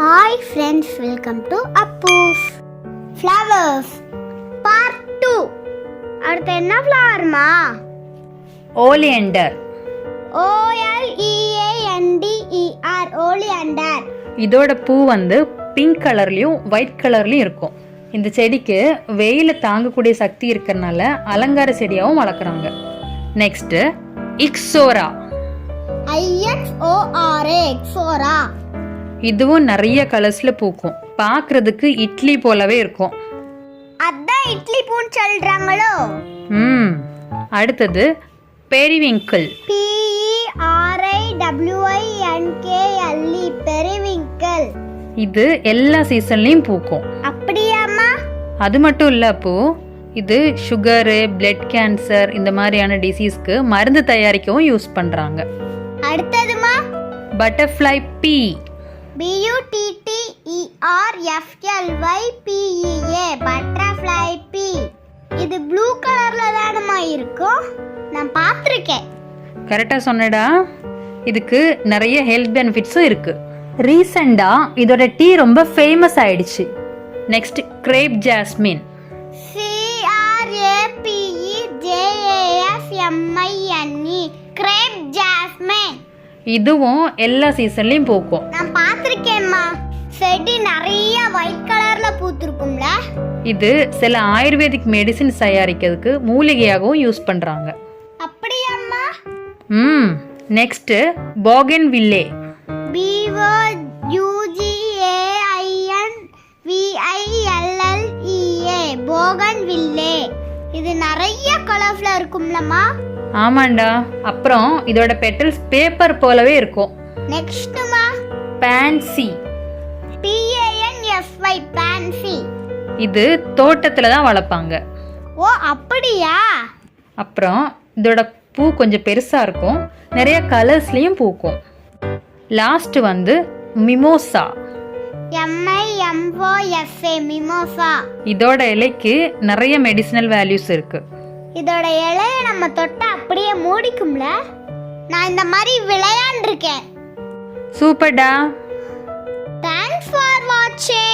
Hi friends, welcome to Appoos flowers part 2. அடுத்து என்ன ஃப்ளவர்மா? ஓலியண்டர். OLEANDER ஓலியண்டர். இதோட பூ வந்து பிங்க் கலர்லயும் ஒயிட் கலர்லயும் இருக்கும். இந்த செடிக்கு வெயில தாங்கக்கூடிய சக்தி இருக்கிறதுனால அலங்கார செடியாகவும் வளர்க்குறாங்க. Next ixora. IXORA ixora. இதுவும் நிறைய கலர்ஸ்ல பூக்கும். பார்க்கிறதுக்கு இட்லி போலவே இருக்கும். அதான் இட்லி பூன்னு சொல்றாங்களோ. அடுத்தது பெரிவிங்கிள். PERIWINKLE periwinkle. இது எல்லா சீசன்லயும் பூக்கும். அப்படியாமா? அது மட்டும் இல்ல பூ, இது சுகரு, பிளட் கேன்சர் இந்த மாதிரியான டிசீஸ்க்கு மருந்து தயாரிக்கவும் யூஸ் பண்றாங்க. அடுத்ததுமா பட்டர்ஃப்ளை பீ. BUTTERFLYPEA பட்டர்ஃப்ளை பீ. இது ப்ளூ கலர்ல தானமா இருக்கும்? நான் பார்த்திருக்கேன். கரெக்டா சொன்னடா. இதுக்கு நிறைய ஹெல்த் பெனிஃபிட்ஸும் இருக்கு. ரீசெண்டா இதோட டீ ரொம்ப ஃபேமஸ் ஆயிடுச்சு. Next crape jasmine. CRAPEJASMINE crape jasmine. இதுவும் எல்லா சீசன்லயும் பூக்கும். நான் பார்த்திருக்கேன்மா. செடி நிறைய ஒயிட் கலர்ல பூத்திருக்கும்ல. இது சில ஆயுர்வேதிக் மெடிசின்ஸ் தயாரிக்கிறதுக்கு மூலிகையாகவும் யூஸ் பண்றாங்க. அப்படியாம்மா? Next Bougainville. BOGANVILLEA Bougainville. இது நிறைய கலர்ல இருக்கும்லமா? ஆமாண்டா. அப்புறம் இதோட பெட்டல்ஸ் பேப்பர் போலவே இருக்கும். நெக்ஸ்ட்மா பான்சி. PANSY Ponzi. இது தோட்டத்துல தான் வளர்ப்பாங்க. ஓ அப்படியா? அப்புறம் இதோட பூ கொஞ்சம் பெருசா இருக்கும். நிறைய கலர்ஸ்லயும் பூக்கும். லாஸ்ட் வந்து மிமோசா. MIMOSA mimosa. இதோட இலைக்கு நிறைய மெடிசினல் வேல்யூஸ் இருக்கு. இதோட இலையை நம்ம தொட்டா அப்படியே மூடிக்கும்ல. நான் இந்த மாதிரி விளையாண்டிருக்கேன். சூப்பர்டா. Thanks for watching.